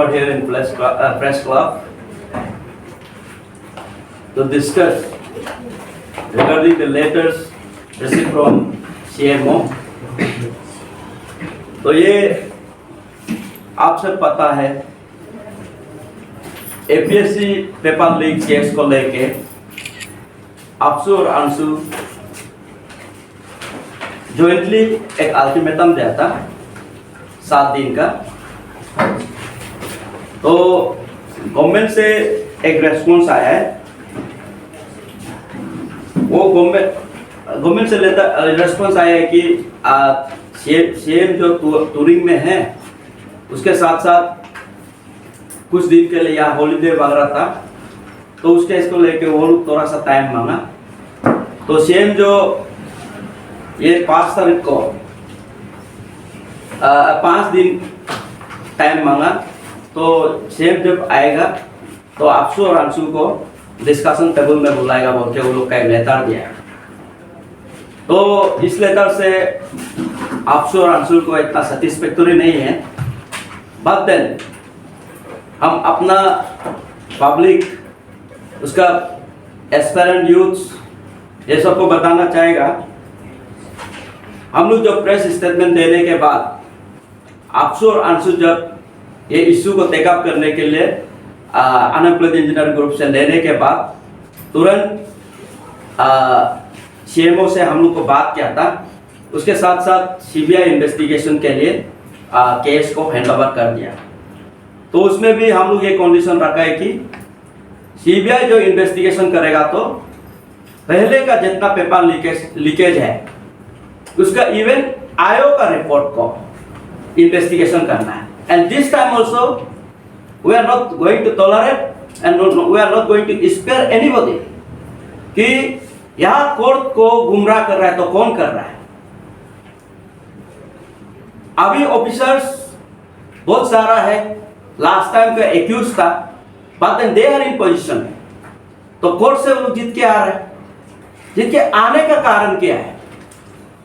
gathered here in Press Club to discuss regarding the letters received from CMO. तो ये आप सब पता है APSC पेपर लीक केस को लेके अफसू और अंशु जॉइंटली एक अल्टीमेटम दिया था 7 दिन का। तो गवर्नमेंट से एक रेस्पॉन्स आया है, वो गवर्नमेंट से रेस्पॉन्स आया है कि सीएम जो टूरिंग में है उसके साथ साथ कुछ दिन के लिए यहाँ हॉलीडे वगैरह था, तो उसके इसको लेके वो लोग थोड़ा सा टाइम मांगा। तो सीएम जो ये 5 तारीख को 5 दिन टाइम मांगा, तो सीएम जब आएगा तो अफसू और अंशु को डिस्कशन टेबल में बुलाएगा बोल के वो लोग का एक लेटर दिया है। तो इस लेटर से अफसू और अंशु को इतना सेटिस्फैक्टरी नहीं है, बट देन हम अपना पब्लिक उसका एस्पायरेंट यूथ्स ये सबको बताना चाहेगा। हम लोग जो प्रेस स्टेटमेंट देने के बाद अफसू और अंशु जब ये इशू को टेकअप करने के लिए अनएम्प्लॉयड इंजीनियर ग्रुप से लेने के बाद तुरंत सीएमओ से हम लोग को बात किया था। उसके साथ साथ सीबीआई इन्वेस्टिगेशन के लिए केस को हैंडओवर कर दिया। तो उसमें भी हम लोग ये कंडीशन रखा है कि सीबीआई जो इन्वेस्टिगेशन करेगा तो पहले का जितना पेपर लीकेज है उसका इवन आयोग का रिपोर्ट को इन्वेस्टिगेशन करना है। And this time also we are not going to tolerate and we are not going to spare anybody कि यहाँ कोर्ट को गुमराह कर रहा है तो कौन कर रहा है। अभी ऑफिसर्स बहुत सारा है, लास्ट टाइम का एक्यूज था, but then they are in position. तो कोर्ट से वो लोग जीत के आ रहे हैं। जीत के आने का कारण क्या है?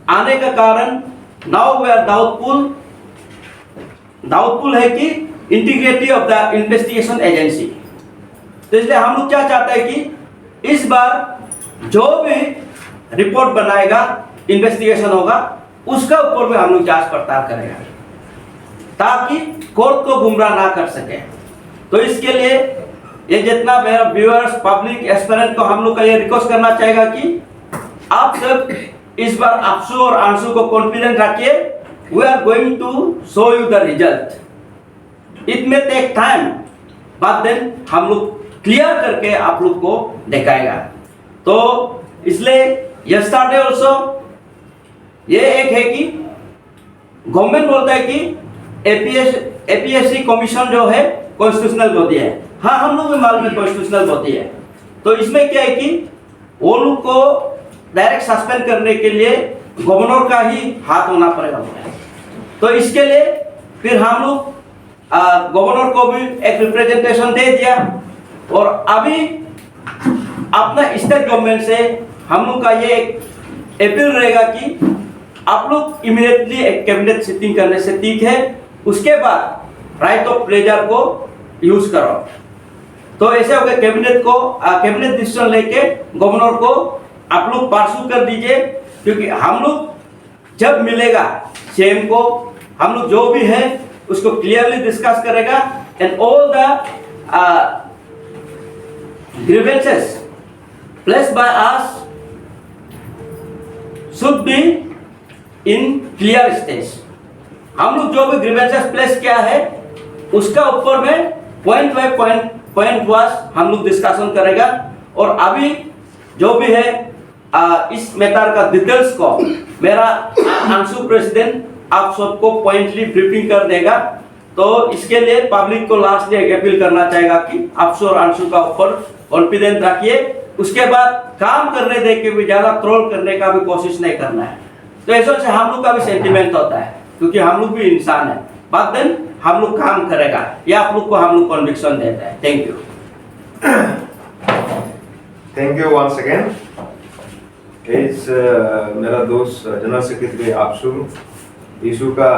आने का कारण नाउ वी आर डाउटफुल है कि integrity of the investigation agency. तो इसलिए हम लोग क्या चाहते हैं कि इस बार जो भी रिपोर्ट बनाएगा, इन्वेस्टिगेशन होगा, उसका ऊपर में हम लोग जांच पड़ताल करेगा ताकि कोर्ट को गुमराह ना कर सके। तो इसके लिए ये जितना मेरा व्यूअर्स पब्लिक एस्पिरेंट को हम लोग का ये रिक्वेस्ट करना चाहेगा कि आप सब इस बार अफसू और अंशु को कॉन्फिडेंट रखिए। We are going to show you the result. It may take time, but then हम लोग क्लियर करके आप लोग को दिखाएगा। तो इसलिए यस्टरडे ऑल्सो ये एक है कि गवर्नमेंट बोलता है कि एपीएससी कमीशन जो है कॉन्स्टिट्यूशनल बॉडी है। हाँ, हम लोग भी मालूम है कॉन्स्टिट्यूशनल बॉडी है। तो इसमें क्या है कि वो लोग को डायरेक्ट सस्पेंड करने के लिए गवर्नर का ही हाथ होना पड़ेगा। तो इसके लिए फिर हम लोग गवर्नर को भी एक रिप्रेजेंटेशन दे दिया और अभी अपना स्टेट गवर्नमेंट से हम लोग का ये अपील रहेगा कि आप लोग इमीडिएटली एक कैबिनेट सिटिंग करने से ठीक है, उसके बाद राइट ऑफ प्लेजर को यूज करो। तो ऐसे हो गए कैबिनेट डिसीजन लेके गवर्नर को आप लोग परसू कर दीजिए, क्योंकि हम लोग जब मिलेगा सीएम को हम लोग जो भी है उसको क्लियरली डिस्कस करेगा and all the grievances placed by us should be in clear stage। हम लोग जो भी grievances प्लेस किया है उसका ऊपर में पॉइंट बाय पॉइंट वाइज हम लोग डिस्कशन करेगा। और अभी जो भी है इस मैटर का डिटेल्स को मेरा अंशु प्रेसिडेंट आप सबको पॉइंटली ब्रीफिंग कर देगा। तो इसके लिए पब्लिक को लास्टली एक अपील करना चाहेगा कि अफसू और अंशु का ऊपर कॉन्फिडेंस रखिए। उसके बाद काम करने दे के भी ज्यादा ट्रोल करने का भी कोशिश नहीं करना है। तो ऐसे से हम लोग का भी सेंटिमेंट होता है, क्योंकि हम लोग भी इंसान है। बट देन हम लोग काम करेगा, ये आप लोग को हम लोग कन्विक्शन देता है। Thank you. Thank you once again. मेरा दोस्त जनरल सेक्रेटरी अफसू इशू का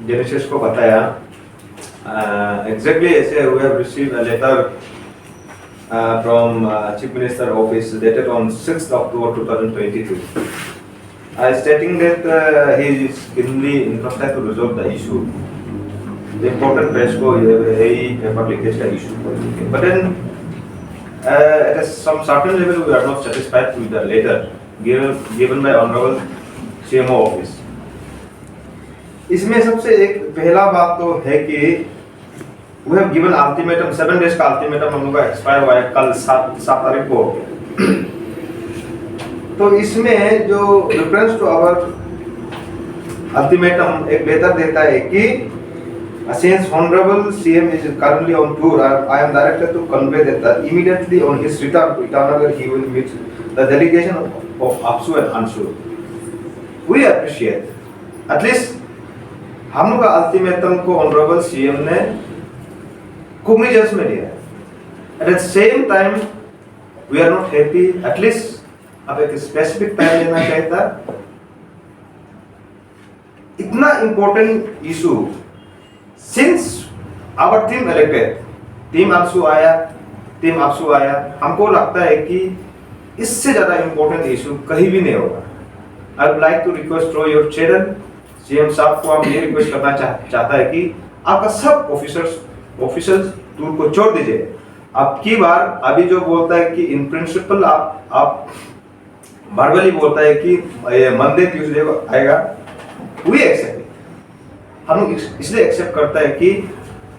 जेनेसिस को बताया। Exactly, ऐसे we have received a letter from Chief Minister Office dated on 6th October 2022. Stating that he is keenly interested to resolve the issue. The important press को यही paper leakage का issue है. But then at some certain level we are not satisfied with the letter given by Honorable CMO Office. इसमें सबसे एक पहला बात तो है कि we have given ultimatum 7 days का ultimatum हम लोग का एक्सपायर हुआ है कल 7 तारीख को. तो इसमें जो रेफरेंस टू आवर अल्टीमेटम एक लेटर देता है कि since honorable CM is currently on tour, I am directed to convey that immediately on his return to Itanagar he will meet the delegation of APSU and ANSU. We appreciate at least हम लोग का ultimatum को honourable CM ने cognizance में लिया. At the same time we are not happy. At least अब एक specific time लेना चाहिए था. इतना important issue since our team elected, team ANSU आया, टीम APSU आया, हमको लगता है कि इससे ज्यादा इंपॉर्टेंट इशू कहीं भी नहीं होगा. I would like to request through your channel CM साहब को हम ये रिक्वेस्ट करना चाहता है कि आपका सब ऑफिसर्स टूर को छोड़ दीजिए. अब की बार अभी जो बोलता है कि इन प्रिंसिपल आप वर्बली बोलता है कि मंडे ट्यूसडे को आएगा. We accept. हम लोग इसलिए एक्सेप्ट करता है कि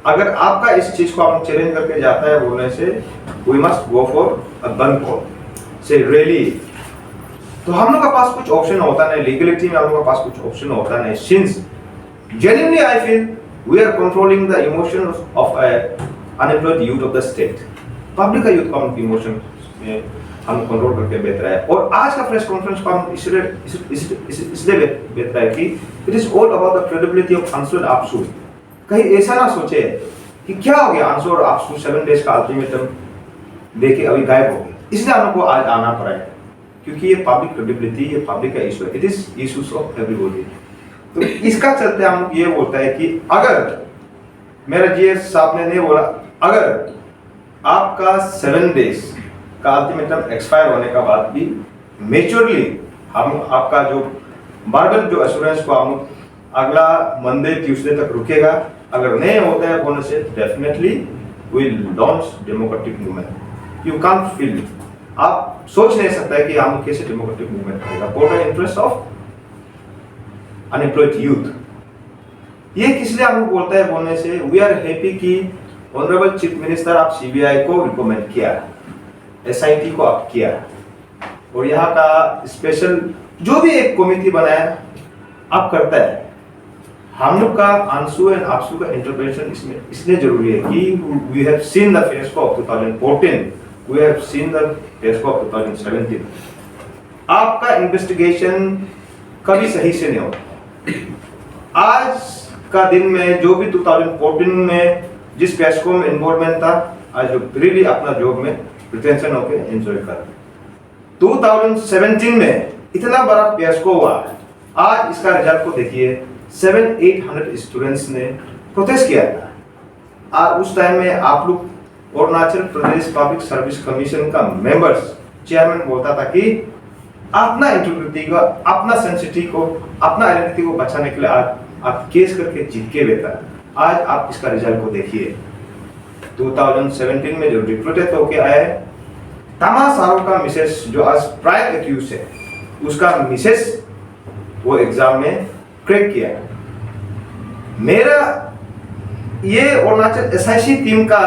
अगर आपका इस चीज को हम चैलेंज करके जाता है बोलने से we must go for a bandh call से रियली. तो हम लोग का पास कुछ ऑप्शन होता नहीं. लीगलिटी में हम लोग का पास कुछ ऑप्शन होता नहीं. Since genuinely I feel we are controlling the emotions of unemployed youth of the state. Public का यूथ का इमोशन हम कंट्रोल करके बेच रहा है. और आज का प्रेस कॉन्फ्रेंस को हम इसलिए बेच रहा है कि it is all about the credibility of ANSU and APSU. कहीं ऐसा ना सोचे कि क्या हो गया ANSU और APSU 7 डेज का अल्टीमेटम देके अभी गायब हो गए. इसलिए हम लोग को आज आना पड़ा है क्योंकि ये पब्लिक क्रेडिबिलिटी, ये पब्लिक का इशू है. It is issues of everybody. तो इसका चलते हम ये बोलता है कि अगर मेरा जीएस साहब ने नहीं बोला, अगर आपका 7 डेज का अल्टीमेटम एक्सपायर होने का बाद भी मेच्योरली हम आपका जो बार्गन जो एश्योरेंस को हम अगला मंडे ट्यूसडे तक रुकेगा. अगर नहीं होता है बोलने से definitely will launch democratic movement. You can't feel, आप सोच नहीं सकता है कि हम कैसे डेमोक्रेटिक मूवमेंट करेगा for the interest of unemployed youth. ये किस लिए हम बोलता है बोलने से वी आर हैप्पी कि ऑनरेबल चीफ मिनिस्टर आप सीबीआई को रिकमेंड किया, एसआईटी को आप किया, और यहाँ का स्पेशल जो भी एक कमेटी बनाया आप करता है. हम लोग का ANSU एंड APSU का इंटरवेंशन इसमें इसलिए जरूरी है कि we have seen the phase of 2014, we have seen the phase of 2017. आपका इन्वेस्टिगेशन कभी सही से नहीं होता. आज का दिन में जो भी 2014 में जिस पेस्को में इन्वॉल्वमेंट था, आज जो फ्रीली अपना जॉब में रिटेंशन होके एंजॉय कर. 2017 में इतना बड़ा पेस्को हुआ, आज इसका रिजल्ट को देखिए. 700-800 स्टूडेंट्स ने प्रोटेस्ट किया था. आज उस टाइम में आप लोग Arunachal Pradesh public service commission का मेंबर्स चेयरमैन बोलता था कि अपना इंटीग्रिटी को, अपना सेंसिटी को, अपना आइडेंटिटी को बचाने के लिए आज आप केस करके जीत के बेटा. आज आप इसका रिजल्ट को देखिए. 2017 में जो रिक्रूटेड होके आए तमाम सारों का मिसेस जो आज प्राइम एक्यूज है उसका मिसेस वो एग्जाम में क्रैक किया. मेरा ये अरुणाचल एसआईसी टीम का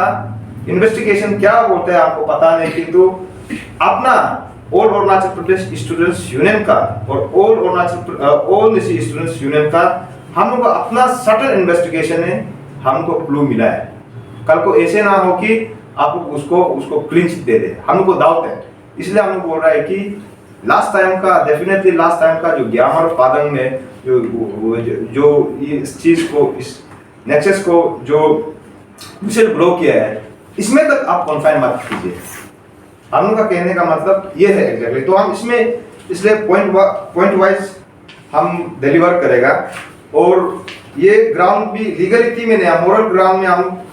इन्वेस्टिगेशन क्या बोलता है आपको पता नहीं, किंतु अपना all Arunachal Pradesh students union का और ऑल निसी स्टूडेंट्स यूनियन का हम लोग का अपना सटल इन्वेस्टिगेशन है. हमको क्लू मिला है. कल को ऐसे ना हो कि आप उसको क्लिंच दे दे. हमको डाउट है. इसलिए हम लोग बोल रहा है कि लास्ट टाइम का जो ग्यामर पादंग में जो इस चीज को, इस नेक्सस को जो मिसेल ब्लो किया है, इसमें तक आप कॉन्फाइन मत कीजिए. हम लोग का कहने का मतलब ये है एग्जैक्टली. तो हम इसमें इसलिए पॉइंट वाइज हम डिलीवर करेगा. और ये ग्राउंड भी लीगलिटी में नहीं, मोरल ग्राउंड में हम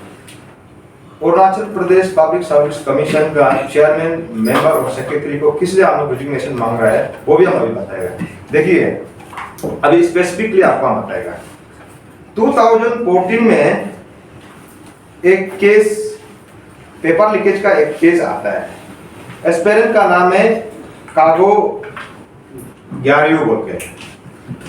Arunachal Pradesh public service commission का चेयरमैन, मेंबर और सेक्रेटरी को किस लिए हम लोग रेजिग्नेशन मांग रहा है वो भी हम अभी बताएगा। देखिए अभी स्पेसिफिकली आपको हम बताएगा। 2014 में एक केस, पेपर लीकेज का एक केस आता है। एस्पेरेंट का नाम है कागो ग्यारियो बोल के।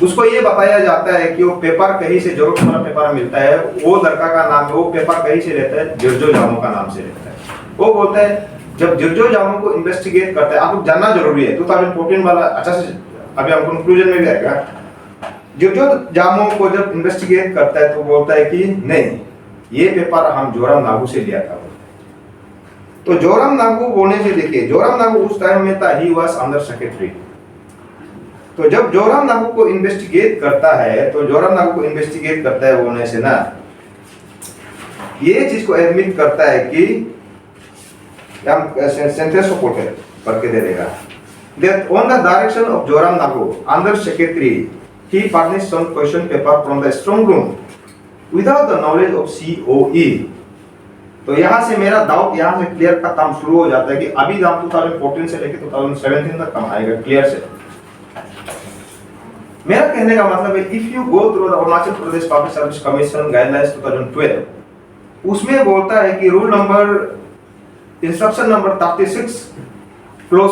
उसको ये बताया जाता है कि वो पेपर कहीं से, जरूरत वाला पेपर मिलता है, वो लड़का का नाम, वो पेपर कहीं से लेता है, जिर्जो जामो का नाम से लेता है। वो बोलता है जब जिर्जो जामो को इन्वेस्टिगेट करता है, आपको जानना जरूरी है 2014 वाला अच्छा से, अभी हम कंक्लूजन में भी आएगा। जिर्जो जामो को जब इन्वेस्टिगेट करता है तो बोलता है कि नहीं, ये पेपर हम जोराम नागू से लिया था। तो जोराम नागू बोलने से, देखिए जोराम नागू उस टाइम में था, ही वाज अंडर सेक्रेटरी। तो जब जोराम नागू को इन्वेस्टिगेट करता है, तो जोराम नागू को इन्वेस्टिगेट करता है बोलने से ना, ये चीज को एडमिट करता है कि हम सेंटेंस को कोट करके दे देगा, that on the direction of Joram Nagu, under secretary, he furnished some question paper from the strong room without the knowledge of COE। तो यहाँ से मेरा डाउट यहाँ से क्लियर का काम शुरू हो जाता है कि अभी हम 2014 से लेकर 2017 तक कम आएगा क्लियर से। मेरा कहने का मतलब है, if you go through the Arunachal Pradesh public service commission guidelines 2012, उसमें बोलता है कि rule number, instruction number 36 close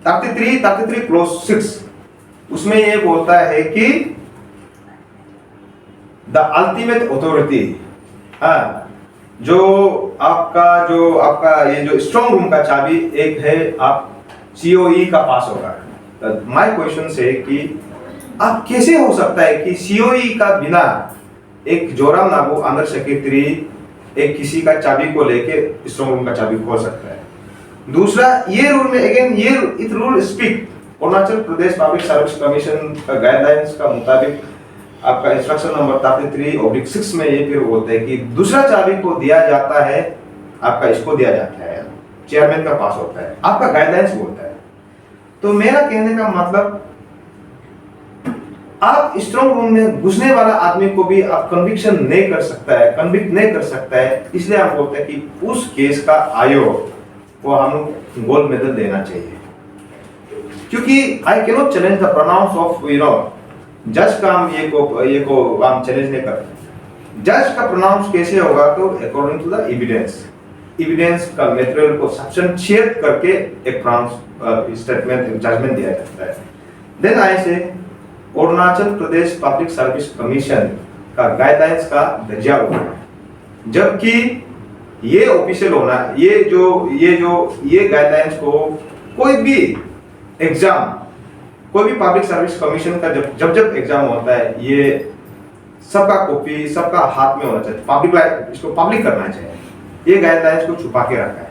33 close 6, उसमें ये बोलता है कि द अल्टीमेट ऑथोरिटी, जो आपका ये जो स्ट्रॉन्ग रूम का चाबी एक है, आप सीओई का पास होगा। माय क्वेश्चन है कि आप कैसे हो सकता है कि सीओई का बिना एक जोराम नागू अंडर सेक्रेटरी एक किसी का चाबी को लेके स्ट्रॉन्ग रूम का चाबी खोल सकता है। दूसरा, ये रूल में अगेन ये it rule speak Arunachal Pradesh public service commission का गाइडलाइंस का मुताबिक आपका इंस्ट्रक्शन नंबर 33/6 में ये फिर बोलते हैं कि दूसरा चाबी को दिया जाता है, आपका इसको दिया जाता है, चेयरमैन का पास होता है, आपका गाइडलाइंस बोलता है। तो मेरा कहने का मतलब, आप स्ट्रॉन्ग रूम में घुसने वाला आदमी को भी आप कन्विक्शन नहीं कर सकता है, कन्विक्ट नहीं कर सकता है, इसलिए आप बोलते हैं कि उस केस का आयोग को हम गोल्ड मेडल देना चाहिए। क्योंकि I can not challenge the pronounce of जज का, हम ये को हम चैलेंज नहीं करते। जज का प्रोनाउंस कैसे होगा, तो अकॉर्डिंग टू द एविडेंस का मटेरियल को सब्सटेंशिएट करके एक स्टेटमेंट, जजमेंट दिया जाता है। देन आई से Arunachal Pradesh public service commission का गाइडलाइंस का दर्जा होगा, जबकि ये ऑफिशियल होना, ये गाइडलाइंस को कोई भी एग्जाम, कोई भी पब्लिक सर्विस कमीशन का जब एग्जाम होता है, ये सबका कॉपी सबका हाथ में होना चाहिए, इसको पब्लिक करना चाहिए। ये गाइडलाइंस को छुपा के रखा है।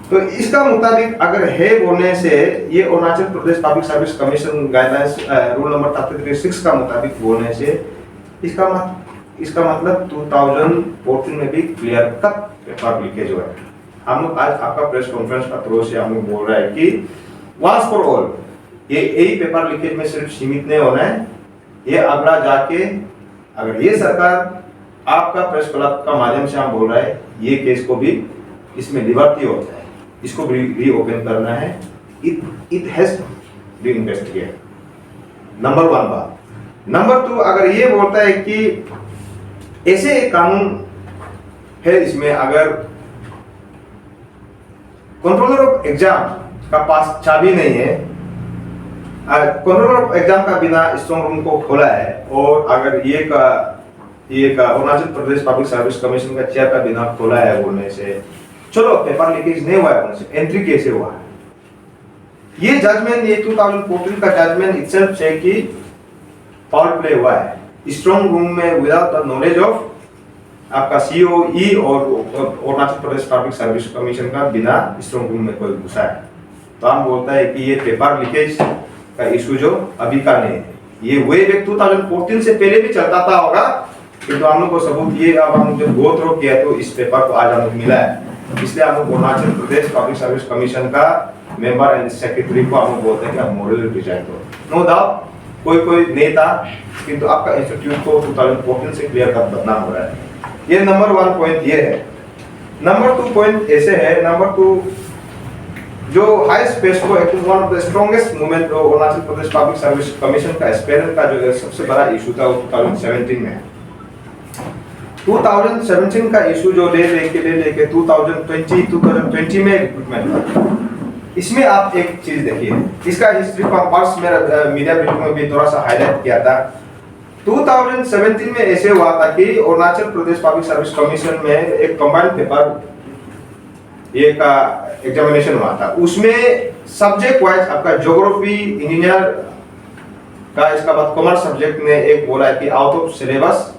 तो इसका मुताबिक अगर है बोलने से, ये Arunachal Pradesh public service commission guidelines rule number 33/6 का मुताबिक बोलने से, इसका मतलब 2014 में भी क्लियर कट पेपर लीकेज हुआ है। हम लोग आज आपका प्रेस कॉन्फ्रेंस का थ्रू से हम लोग बोल रहे हैं कि वंस फॉर ऑल, ये यही पेपर लीकेज में सिर्फ सीमित नहीं होना है, ये अगला जाके, अगर ये सरकार आपका प्रेस क्लब का माध्यम से हम बोल रहा है, ये केस को भी इसमें लिबर्टी होता है, इसको भी रीओपन करना है। It has been investigated, number 1 बात। नंबर 2, अगर ये बोलता है कि ऐसे एक कानून है, इसमें अगर कंट्रोलर ऑफ एग्जाम का पास चाबी नहीं है, कंट्रोलर ऑफ एग्जाम का बिना स्ट्रॉन्ग रूम को खोला है, और अगर ये का Arunachal Pradesh public service commission का चेयर का बिना खोला है बोलने से, चलो पेपर लीकेज नहीं हुआ है बोलने से, एंट्री कैसे हुआ है? ये जजमेंट, ये 2014 का जजमेंट इटसेल्फ है कि फाउल प्ले हुआ है स्ट्रॉन्ग रूम में विदाउट द नॉलेज ऑफ आपका सीओई और Arunachal Pradesh public service commission का बिना स्ट्रॉन्ग रूम में कोई घुसा है। तो हम बोलता है कि ये पेपर लीकेज का इशू जो अभी का नहीं है, ये वे बैक 2014 से पहले भी चलता था होगा, किंतु हम लोग को सबूत ये, अब हम जब गो थ्रू किया तो इस पेपर को आज हम लोग मिला है, इसलिए हम लोग Arunachal Pradesh public service commission का मेंबर एंड सेक्रेटरी को हम लोग बोलते हैं कि आप मोरल रिजाइन करो। नो डाउट कोई कोई नेता, किंतु आपका इंस्टीट्यूट को 2014 से क्लियर कट बदनाम हो रहा है। ये नंबर 1 पॉइंट ये है। नंबर 2 पॉइंट ऐसे है। नंबर 2, जो हाई स्पेस को एक one of the strongest movement जो Arunachal Pradesh public service commission का एस्पेरेंट का जो सबसे बड़ा इशू था वो 2017 में है। 2017 का इशू जो ले लेके 2020 में रिक्रूटमेंट था। इसमें आप एक चीज देखिए, इसका हिस्ट्री पर्स मेरा मीडिया ब्रीफिंग में भी थोड़ा सा हाईलाइट किया था। 2017 में ऐसे हुआ था कि Arunachal Pradesh public service commission में एक कंबाइंड पेपर ये का एग्जामिनेशन हुआ था। उसमें सब्जेक्ट वाइज आपका ज्योग्राफी, इंजीनियर का, इसका बाद कॉमर्स सब्जेक्ट में एक बोला है कि आउट ऑफ सिलेबस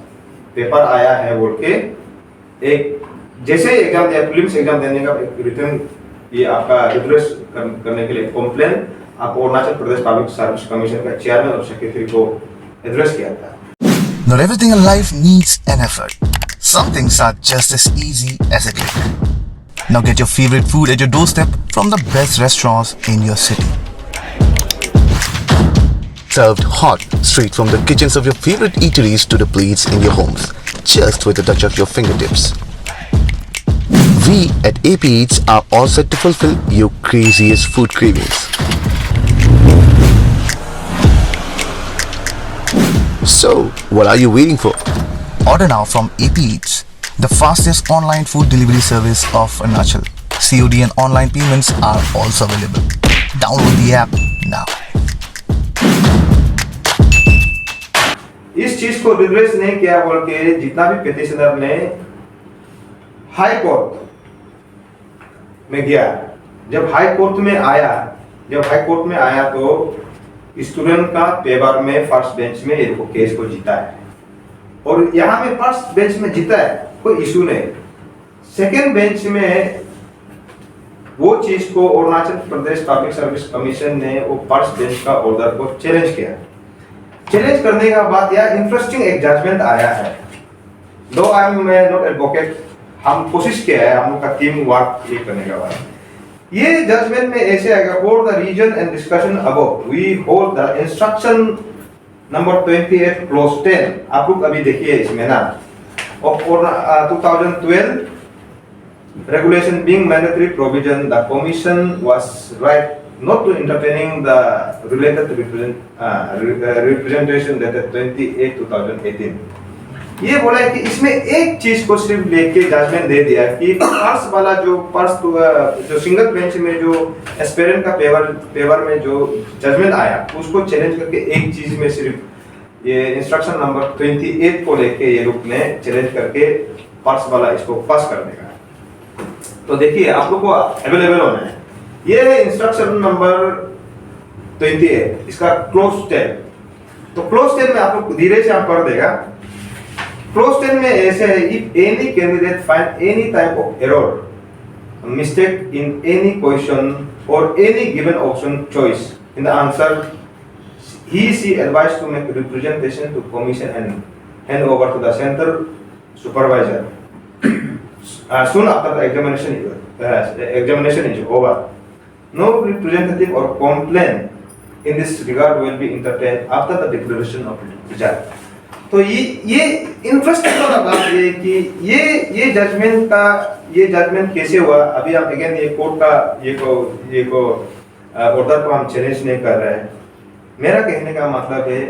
पेपर आया है बोल के, एक जैसे एग्जाम दिया, प्रीलिम्स एग्जाम देने का एक रिटर्न ये आपका एड्रेस करने के लिए कंप्लेन आप Arunachal Pradesh public service commission का चेयरमैन और सेक्रेटरी को एड्रेस किया था। Not everything in life needs an effort. Some things are just as easy as a click. Now get your favorite food at your doorstep from the best restaurants in your city. Served hot, straight from the kitchens of your favorite eateries to the plates in your homes, just with a touch of your fingertips. We at AP Eats are all set to fulfill your craziest food cravings. So, what are you waiting for? Order now from AP Eats, the fastest online food delivery service of Arunachal. COD and online payments are also available. Download the app now. इस चीज को redress नहीं किया बोल के जितना भी petitioner ने हाई कोर्ट में गया, जब हाई कोर्ट में आया तो स्टूडेंट का पेपर में फर्स्ट बेंच में ये केस को जीता है, और यहाँ में फर्स्ट बेंच में जीता है, कोई इशू नहीं। सेकेंड बेंच में वो चीज को Arunachal Pradesh public service commission ने वो फर्स्ट बेंच का ऑर्डर को चैलेंज किया। चैलेंज करने का बाद यार इंटरेस्टिंग एक जजमेंट आया है। दो आई एम नॉट एडवोकेट, हम कोशिश किया है, हम लोग का टीम वर्क ये करने का बाद ये जजमेंट में ऐसे आएगा, for the reason and discussion above we hold the instruction number 28 clause 10। आप लोग अभी देखिए इसमें ना, of 2012 regulation being mandatory provision, the commission was right not to entertaining the related representation dated 28/2018। ये बोला है कि इसमें एक चीज को सिर्फ लेके जजमेंट दे दिया कि पर्स वाला जो सिंगल बेंच में जो एस्पेरेंट का पेपर में जो जजमेंट आया उसको चैलेंज करके एक चीज में सिर्फ ये इंस्ट्रक्शन नंबर 28 को लेके ये लोग ने चैलेंज करके पर्स वाला इसको पास कर देगा। तो देखिए आप लोग को अवेलेबल होना है ये इंस्ट्रक्शन नंबर 28, इसका क्लोज 10। तो क्लोज 10 में आप लोग धीरे से आप पढ़ देगा। क्लोज 10 में ऐसे है, if any candidate find any type of error, mistake in any question or any given option choice in the answer, she advised to make representation to commission and hand over to the center supervisor soon after the examination is over. No representative or complaint in this regard will be entertained after the declaration of result। तो ये interesting वाला बात ये कि ये judgement कैसे हुआ। अभी हम अगेन ये कोर्ट का ये को ऑर्डर को हम चैलेंज नहीं कर रहे हैं। मेरा कहने का मतलब है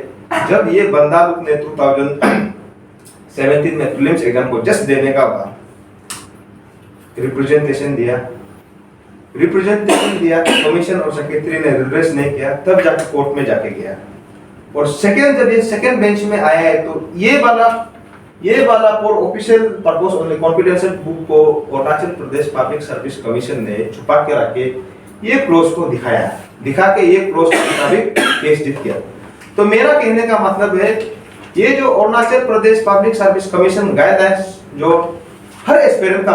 जब ये बंदा लोग ने 2017 में प्रीलिम्स एग्जाम को जस्ट देने का बाद रिप्रेजेंटेशन दिया कमीशन और सेक्रेटरी ने रिड्रेस नहीं किया, तब जाके कोर्ट में जाके गया। और जब ये सेकंड बेंच में आया है तो ये वाला for official purpose only confidential book को Arunachal Pradesh public service commission ने छुपा के रखे ये क्लोज को दिखा के ये क्लोज के मुताबिक केस जीत गया। तो मेरा कहने का मतलब है ये जो Arunachal Pradesh public service commission guidelines जो हर एस्पिरेंट का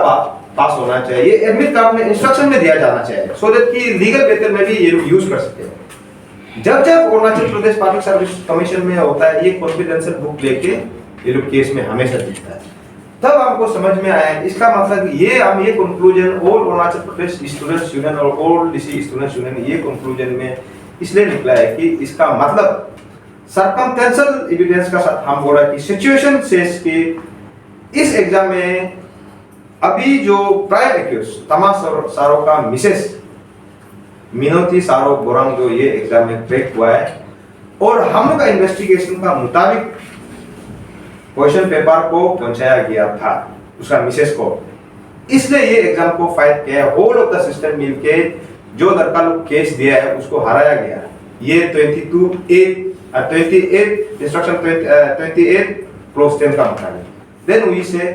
पास होना चाहिए, ये एडमिट कार्ड में इंस्ट्रक्शन में दिया जाना चाहिए सो दैट कि लीगल बेहतर में भी ये यूज कर सकते हैं। जब Arunachal Pradesh public service commission में होता है ये कॉन्फिडेंशियल बुक लेके ये लोग केस में हमेशा जीतता है, तब आपको समझ में आया। इसका मतलब ये conclusion all Arunachal Pradesh students union और ऑल डीसी स्टूडेंट्स यूनियन ये कंक्लूजन में इसलिए निकला है कि इसका मतलब सर्कमटेंशियल एविडेंस का साथ हम बोल रहे हैं कि सिचुएशन सेज कि इस एग्जाम में अभी जो प्राइम एक्यूज तमा सारो का मिसेस मिनोती सारो बोरंग जो ये एग्जाम में क्रैक हुआ है, और हम लोग का इन्वेस्टिगेशन का मुताबिक क्वेश्चन पेपर को पहुंचाया गया था उसका मिसेस को, इसलिए ये एग्जाम को फाइट किया। होल ऑफ द सिस्टम मिलके जो लड़का लोग केस दिया है उसको हराया गया। ये 28 इंस्ट्रक्शन 28 क्लोज 10 का मुताबिक। देन वी से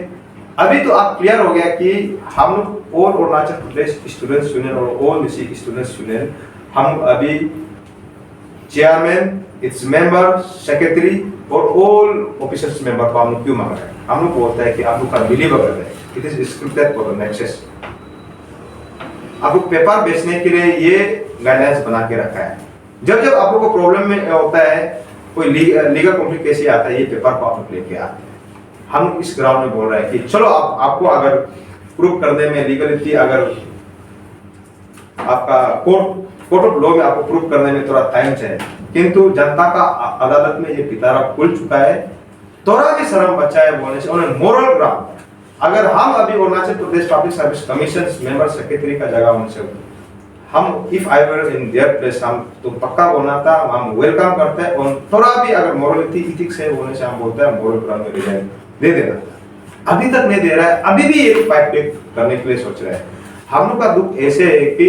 अभी तो आप क्लियर हो गया कि हम लोग all Arunachal Pradesh students union और ऑल डिस्ट्रिक्ट स्टूडेंट्स यूनियन, हम अभी चेयरमैन, इट्स मेंबर, सेक्रेटरी और ऑल ऑफिसर्स मेंबर को हम लोग क्यों मांग रहे हैं? हम लोग बोलते हैं कि आप लोग का बिलीवेबल है, it is scripted for the nexus. आप लोग पेपर बेचने के लिए ये गाइडलाइंस बना के रखा है। जब जब आप लोग को प्रॉब्लम में होता है, कोई लीगल कॉम्प्लिकेशन आता है, ये पेपर को आप लोग लेके आते हैं। हम इस ग्राउंड में बोल रहे हैं कि चलो आपको अगर प्रूव करने में लीगलिटी, अगर आपका कोर्ट ऑफ लॉ में आपको प्रूव करने में थोड़ा टाइम चाहिए, किंतु जनता का अदालत में ये पिटारा खुल चुका है। थोड़ा भी शर्म बचा है बोलने से, उन्हें मोरल ग्राउंड। अगर हम अभी Arunachal Pradesh public service commission member secretary का जगह उनसे, हम if I were in their place, हम तो पक्का बोलना था, हम वेलकम करते हैं। और थोड़ा भी अगर मोरलिटी इथिक्स है बोलने से हम बोलते हैं मोरल ग्राउंड में रिजाइन दे देना था। अभी तक नहीं दे रहा है, अभी भी ये फाइट करने के लिए सोच रहे हैं। हम लोग का दुख ऐसे है कि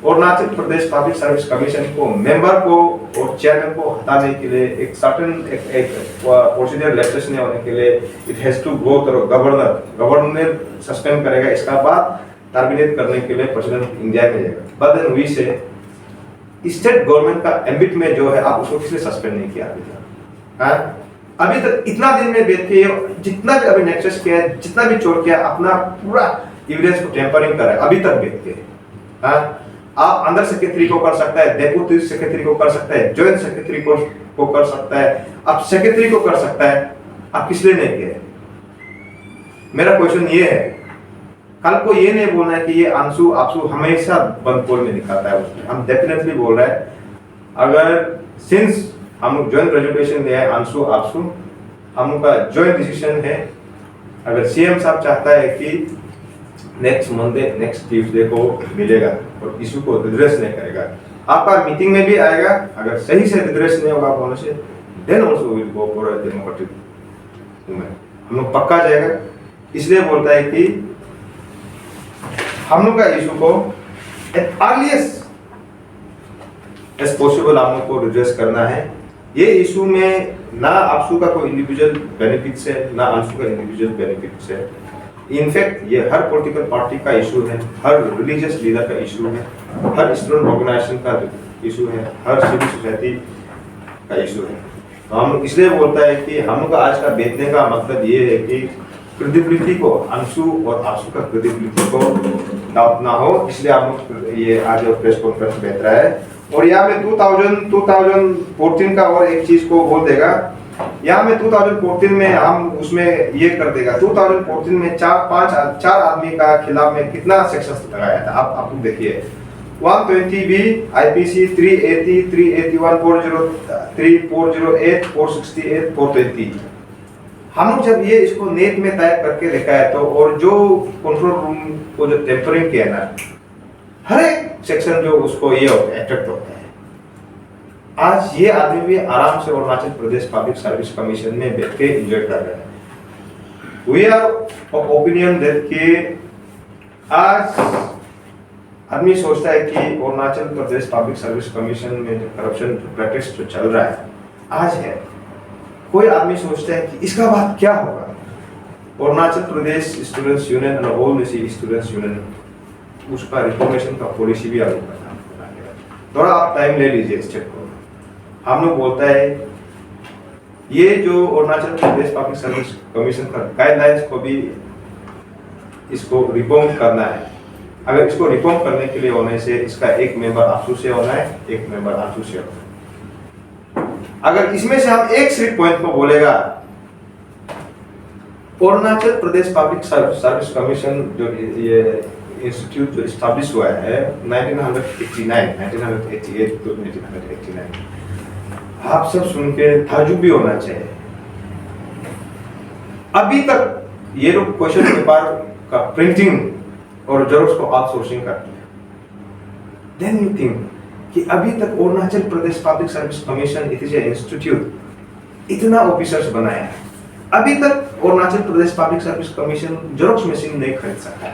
Arunachal Pradesh public service commission को, मेंबर को और चेयरमैन को हटाने के लिए एक सर्टेन एक प्रोसीजर लेजिस्लेशन होने के लिए it has to go through governor suspend करेगा, इसका बाद टर्मिनेट करने के लिए प्रेसिडेंट इंडिया भेजेगा। But then we say state government का एम्बिट में जो है, आप उसको किसने सस्पेंड नहीं किया अभी तक? हाँ, अभी तक इतना दिन में बैठ के जितना भी अभी नेक्सस किया है, जितना भी चोर किया, अपना पूरा एविडेंस को टेम्परिंग करा है अभी तक बैठ के। हाँ, आप अंदर सेक्रेटरी को कर सकता है, डेप्यूटी सेक्रेटरी को कर सकता है, जॉइंट सेक्रेटरी को कर सकता है, आप सेक्रेटरी को कर सकता है, आप किस लिए नहीं किए? मेरा क्वेश्चन ये है, कल को ये नहीं बोलना है कि ये अंशु आपसु हमेशा बंद पोल में दिखाता है। उसमें हम डेफिनेटली बोल रहे हैं, अगर सिंस हम लोग जॉइंट प्रेजेंटेशन दिया है अंशु आपसु, हम लोग का जॉइंट डिसीजन है। अगर सीएम साहब चाहता है कि नेक्स्ट मंडे, नेक्स्ट ट्यूसडे को मिलेगा और इशू को रिड्रेस नहीं करेगा, आपका मीटिंग में भी आएगा, अगर सही से रिड्रेस नहीं होगा बोलने से, then also will go for a democratic movement. हम लोग पक्का जाएगा। इसलिए बोलता है कि हम लोग का इशू को एट अर्लीस्ट एज पॉसिबल हम लोग को रिड्रेस करना है। ये इशू में ना आपसू का कोई इंडिविजुअल बेनिफिट्स है, ना अंशु का इंडिविजुअल बेनिफिट्स है। इनफैक्ट ये हर पॉलिटिकल पार्टी का इशू है, हर रिलीजियस लीडर का इशू है, हर स्टूडेंट ऑर्गेनाइजेशन का इशू है, हर सिविल सोसाइटी का इशू है। तो हम इसलिए बोलता है कि हम लोग का आज का बैठने का मतलब ये है कि क्रेडिबिलिटी को, अंशु और आपसू का क्रेडिबिलिटी को डाउट ना हो, इसलिए हम लोग ये आज प्रेस कॉन्फ्रेंस बैठ रहा है। और यहाँ में 2014 का और एक चीज को बोल देगा, यहाँ में 2014 में हम उसमें ये कर देगा, 2014 में चार आदमी का खिलाफ में कितना सेक्शन लगाया था, आप देखिए 120B IPC 380, 381, 403, 408, 468, 420। हम लोग जब ये इसको नेट में टाइप करके देखा है तो, और जो कंट्रोल रूम को जो टेम्परिंग किया ना, हर एक सेक्शन जो उसको ये अट्रैक्ट होता है। आज ये आदमी भी आराम से Arunachal Pradesh public service commission में बैठ के एंजॉय कर रहे हैं। We are of opinion that कि आज आदमी सोचता है कि Arunachal Pradesh public service commission में जो करप्शन प्रैक्टिस जो चल रहा है आज है, कोई आदमी सोचता है कि इसका बाद क्या होगा। अरुणाचल प्रदेश स्टूडेंट्स यूनियन और ऑल स्टूडेंट्स यूनियन उसका रिफॉर्मेशन का पॉलिसी भी आगे बढ़ाएगा। थोड़ा आप टाइम ले लीजिए स्टेट को। हम लोग बोलता है ये जो Arunachal Pradesh public service commission का गाइडलाइंस को भी इसको रिफॉर्म करना है। अगर इसको रिफॉर्म करने के लिए होने से इसका एक मेंबर आपसू से होना है, एक मेंबर आंसू से होना है। अगर इसमें से हम एक सिर्फ पॉइंट को बोलेगा, Arunachal Pradesh public service commission जो ये इंस्टीट्यूट जो एस्टैब्लिश हुआ है 1989 to 1989, आप सब सुन के ताजुब भी होना चाहिए। अभी तक ये लोग क्वेश्चन पेपर का प्रिंटिंग और जेरोक्स को आउटसोर्सिंग करते हैं। देन यू थिंक कि अभी तक Arunachal Pradesh public service commission it is a institute इतना ऑफिसर्स बनाया है, अभी तक Arunachal Pradesh public service commission xerox machine नहीं खरीद सकता।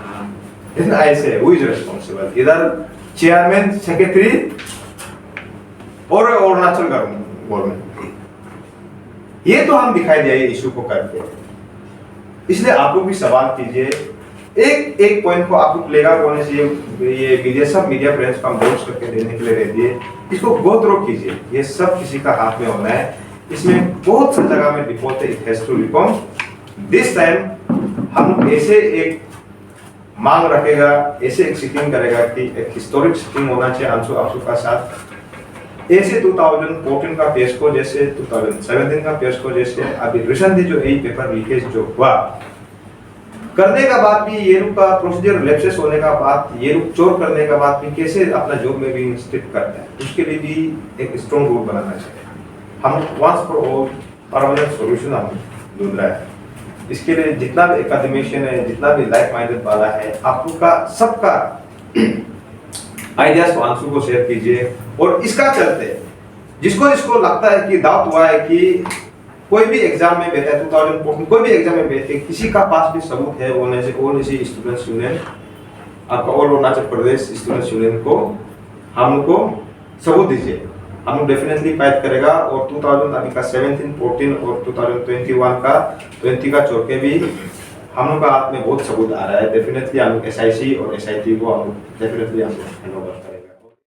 लेकिन ऐसे हु इज रिस्पांसिबल, इधर चेयरमैन, सेक्रेटरी और अरुणाचल गवर्नमेंट, ये तो हम दिखाई दिया ये इशू को करके। इसलिए आप लोग भी सवाल कीजिए, एक एक पॉइंट को आप लोग लेगा होने से ये मीडिया, सब मीडिया फ्रेंड्स को हम नोट्स करके देने के लिए रह दिए, इसको गो थ्रू कीजिए। ये सब किसी का हाथ में होना है, इसमें बहुत सी जगह में रिपोर्ट है, it has to reform. This time हम ऐसे एक मांग रखेगा, ऐसे एक सिटिंग करेगा कि एक हिस्टोरिक सिटिंग होना चाहिए अंशु आपसु का साथ। ऐसे 2014 का पेश को जैसे 2017 का पेश को जैसे अभी रिसेंटली जो यही पेपर लीकेज जो हुआ करने का बाद भी ये लोग का प्रोसीजर लैप्सेस होने का बाद, ये लोग चोर करने का बाद भी कैसे अपना जॉब में भी स्टिक करते हैं, उसके लिए भी एक स्ट्रॉन्ग रूल बनाना चाहिए। हम once for all permanent solution हम ढूंढ रहे हैं। इसके लिए जितना भी एकेडमिशियन है, जितना भी लाइक माइंडेड वाला है, आप लोग का सबका आइडियाज को आंसू को शेयर कीजिए। और इसका चलते जिसको जिसको लगता है कि डाउट हुआ है कि कोई भी एग्जाम में बैठा है 2014 कोई भी एग्जाम में बैठे, किसी का पास भी सबूत है होने से ऑल स्टूडेंट्स यूनियन, आपका all Arunachal Pradesh students union को हम लोग को सबूत दीजिए, हम लोग डेफिनेटली फाइट करेगा। और 2000 अभी का 17, 14 और 2021 का 20 का छोड़ के भी हम लोग का हाथ में बहुत सबूत आ रहा है। डेफिनेटली हम लोग SIC और SIT को हम डेफिनेटली हम हैंड ओवर करेंगे।